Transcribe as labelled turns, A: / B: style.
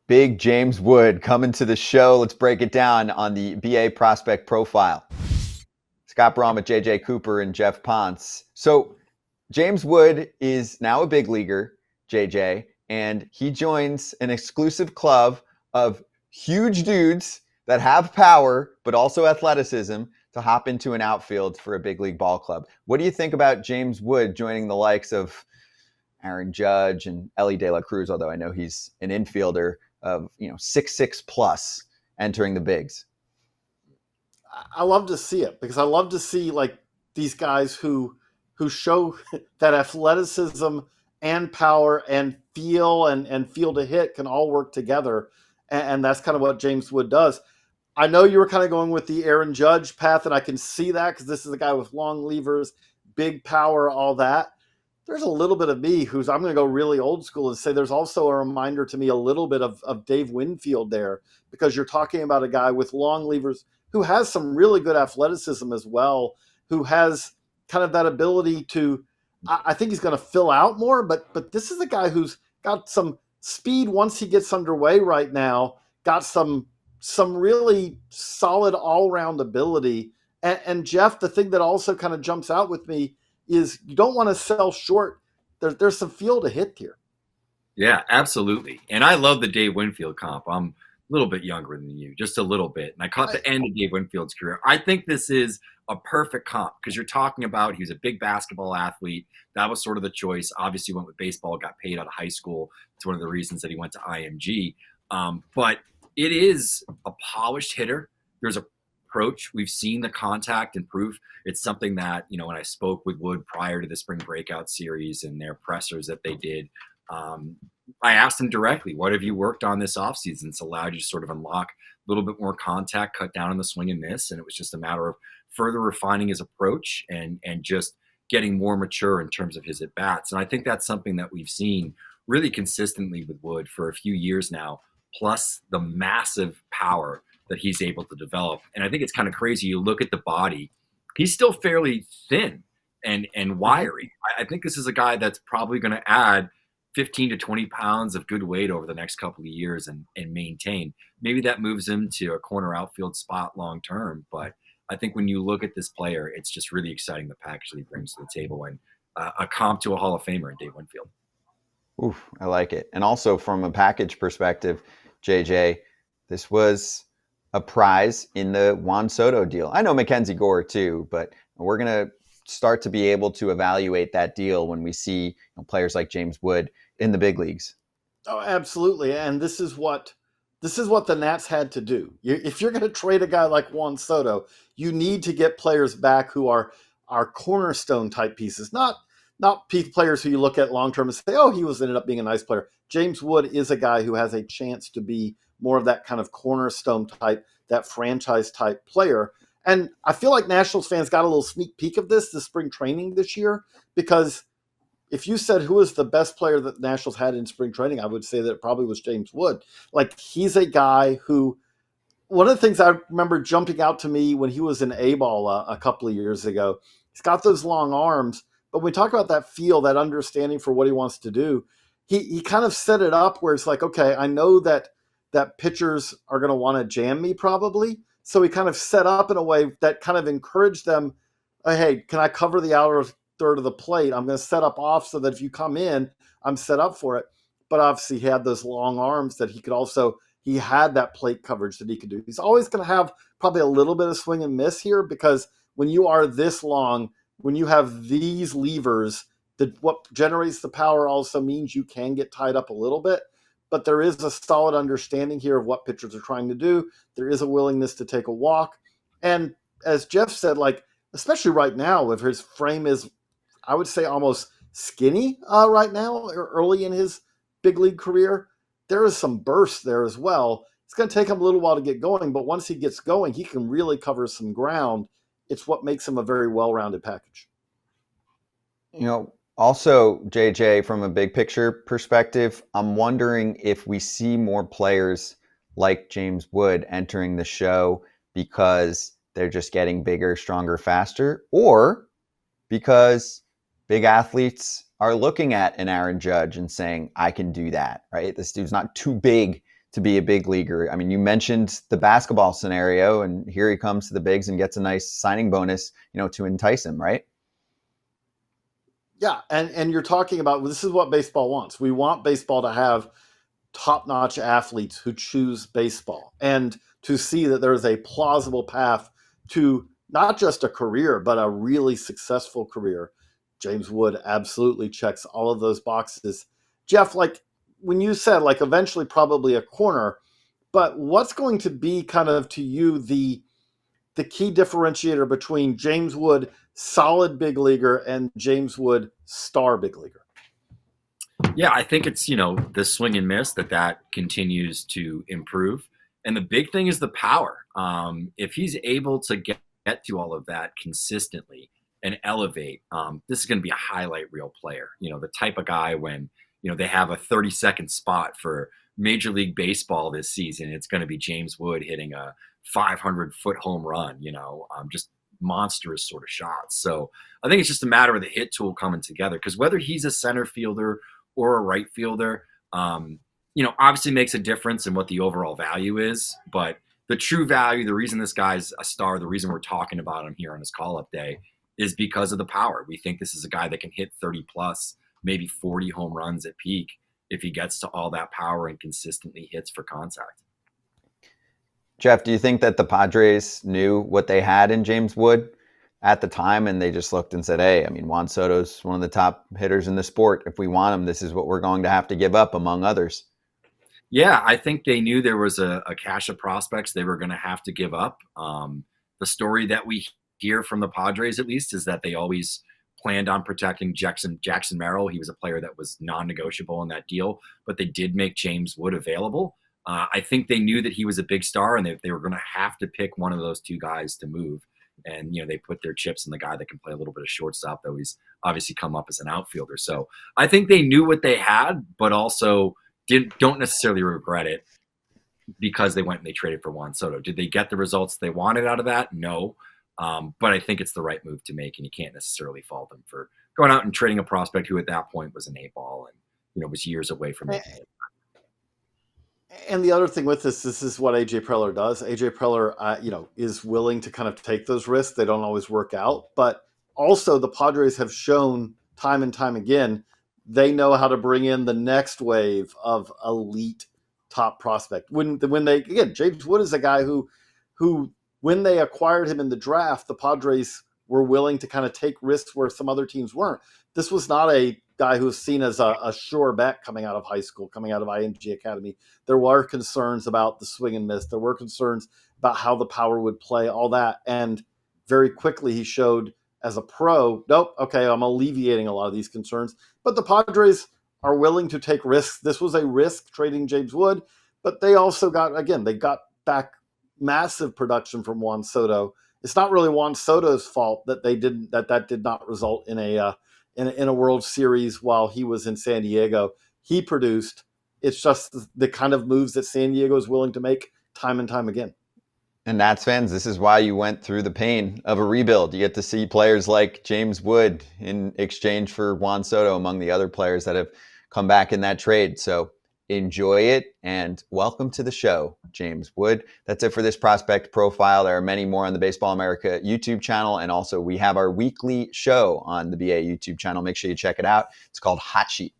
A: Big James Wood coming to the show. Let's break it down on the BA Prospect Profile. Scott Braun with JJ Cooper and Jeff Ponce. So James Wood is now a big leaguer, JJ, and he joins an exclusive club of huge dudes that have power, but also athleticism to hop into an outfield for a big league ball club. What do you think about James Wood joining the likes of Aaron Judge and Ellie De La Cruz, although I know he's an infielder of 6'6" plus entering the bigs?
B: I love to see it because I love to see like these guys who show that athleticism and power and feel to hit can all work together. And that's kind of what James Wood does. I know you were kind of going with the Aaron Judge path, and I can see that because this is a guy with long levers, big power, all that. There's a little bit of me I'm going to go really old school and say there's also a reminder to me a little bit of Dave Winfield there, because you're talking about a guy with long levers who has some really good athleticism as well, who has kind of that ability to, I think he's going to fill out more, but this is a guy who's got some speed once he gets underway right now, got some really solid all-round ability. And Jeff, the thing that also kind of jumps out with me is you don't want to sell short. There's some feel to hit here.
C: Yeah, absolutely. And I love the Dave Winfield comp. I'm a little bit younger than you, just a little bit. And I caught the end of Dave Winfield's career. I think this is a perfect comp because you're talking about he was a big basketball athlete. That was sort of the choice. Obviously went with baseball, got paid out of high school. It's one of the reasons that he went to IMG. But it is a polished hitter. There's a approach. We've seen the contact improve. It's something that, when I spoke with Wood prior to the spring breakout series and their pressers that they did, I asked him directly, what have you worked on this offseason? It's allowed you to sort of unlock a little bit more contact, cut down on the swing and miss. And it was just a matter of further refining his approach and just getting more mature in terms of his at-bats. And I think that's something that we've seen really consistently with Wood for a few years now, plus the massive power that he's able to develop. And I think it's kind of crazy. You look at the body, he's still fairly thin and wiry. I think this is a guy that's probably going to add 15 to 20 pounds of good weight over the next couple of years and maintain. Maybe that moves him to a corner outfield spot long term. But I think when you look at this player, it's just really exciting the package that he brings to the table, and a comp to a Hall of Famer in Dave Winfield.
A: Oof, I like it. And also from a package perspective, JJ, this was a prize in the Juan Soto deal. I know Mackenzie Gore too, but we're going to start to be able to evaluate that deal when we see players like James Wood in the big leagues.
B: Oh, absolutely. And this is what the Nats had to do. If you're going to trade a guy like Juan Soto, you need to get players back who are cornerstone type pieces, not players who you look at long term and say, oh, he ended up being a nice player. James Wood is a guy who has a chance to be more of that kind of cornerstone type, that franchise type player. And I feel like Nationals fans got a little sneak peek of this spring training this year, because if you said who was the best player that the Nationals had in spring training, I would say that it probably was James Wood. Like, he's a guy who, one of the things I remember jumping out to me when he was in A-ball a couple of years ago, he's got those long arms, but when we talk about that feel, that understanding for what he wants to do, he kind of set it up where it's like, okay, I know that pitchers are going to want to jam me probably. So he kind of set up in a way that kind of encouraged them, hey, can I cover the outer third of the plate? I'm going to set up off so that if you come in, I'm set up for it. But obviously he had those long arms that he had that plate coverage that he could do. He's always going to have probably a little bit of swing and miss here, because when you are this long, when you have these levers, what generates the power also means you can get tied up a little bit. But there is a solid understanding here of what pitchers are trying to do. There is a willingness to take a walk. And as Jeff said, like, especially right now, if his frame is, I would say, almost skinny right now, or early in his big league career, there is some burst there as well. It's going to take him a little while to get going, but once he gets going, he can really cover some ground. It's what makes him a very well-rounded package.
A: Also, JJ, from a big picture perspective, I'm wondering if we see more players like James Wood entering the show because they're just getting bigger, stronger, faster, or because big athletes are looking at an Aaron Judge and saying, I can do that, right? This dude's not too big to be a big leaguer? I mean, you mentioned the basketball scenario, and here he comes to the bigs and gets a nice signing bonus, to entice him, right?
B: Yeah, and you're talking about, this is what baseball wants. We want baseball to have top-notch athletes who choose baseball, and to see that there's a plausible path to not just a career, but a really successful career. James Wood absolutely checks all of those boxes. Jeff, like when you said, like eventually probably a corner, but what's going to be kind of to you the key differentiator between James Wood, solid big leaguer, and James Wood, star big leaguer?
C: Yeah, I think it's, the swing and miss that continues to improve. And the big thing is the power. If he's able to get to all of that consistently and elevate, this is going to be a highlight reel player. The type of guy when, they have a 30-second spot for Major League Baseball this season, it's going to be James Wood hitting a 500-foot home run, just monstrous sort of shots. So I think it's just a matter of the hit tool coming together, because whether he's a center fielder or a right fielder, obviously makes a difference in what the overall value is. But the true value, the reason this guy's a star, the reason we're talking about him here on his call-up day is because of the power. We think this is a guy that can hit 30 plus, maybe 40 home runs at peak if he gets to all that power and consistently hits for contact.
A: Jeff, do you think that the Padres knew what they had in James Wood at the time, and they just looked and said, hey, I mean, Juan Soto's one of the top hitters in the sport. If we want him, this is what we're going to have to give up, among others?
C: Yeah, I think they knew there was a cache of prospects they were going to have to give up. The story that we hear from the Padres, at least, is that they always planned on protecting Jackson Merrill. He was a player that was non-negotiable in that deal, but they did make James Wood available. I think they knew that he was a big star, and they were going to have to pick one of those two guys to move. And, they put their chips in the guy that can play a little bit of shortstop, though he's obviously come up as an outfielder. So I think they knew what they had, but also don't necessarily regret it because they went and they traded for Juan Soto. Did they get the results they wanted out of that? No. But I think it's the right move to make, and you can't necessarily fault them for going out and trading a prospect who at that point was an 8-ball and, was years away from it.
B: And the other thing with this is what AJ Preller does. AJ Preller, is willing to kind of take those risks. They don't always work out, but also the Padres have shown time and time again they know how to bring in the next wave of elite top prospect. When they, again, James Wood is a guy who when they acquired him in the draft, the Padres were willing to kind of take risks where some other teams weren't. This was not a guy who was seen as a sure bet coming out of high school, coming out of IMG Academy. There were concerns about the swing and miss. There were concerns about how the power would play, all that. And very quickly he showed as a pro, nope, okay, I'm alleviating a lot of these concerns. But the Padres are willing to take risks. This was a risk trading James Wood, but they also got back massive production from Juan Soto. It's not really Juan Soto's fault that that did not result in a World Series while he was in San Diego. He produced. It's just the kind of moves that San Diego is willing to make time and time again.
A: And Nats fans, this is why you went through the pain of a rebuild. You get to see players like James Wood in exchange for Juan Soto among the other players that have come back in that trade. So enjoy it, and welcome to the show, James Wood. That's it for this prospect profile. There are many more on the Baseball America YouTube channel, and also we have our weekly show on the BA YouTube channel. Make sure you check it out. It's called Hot Sheet.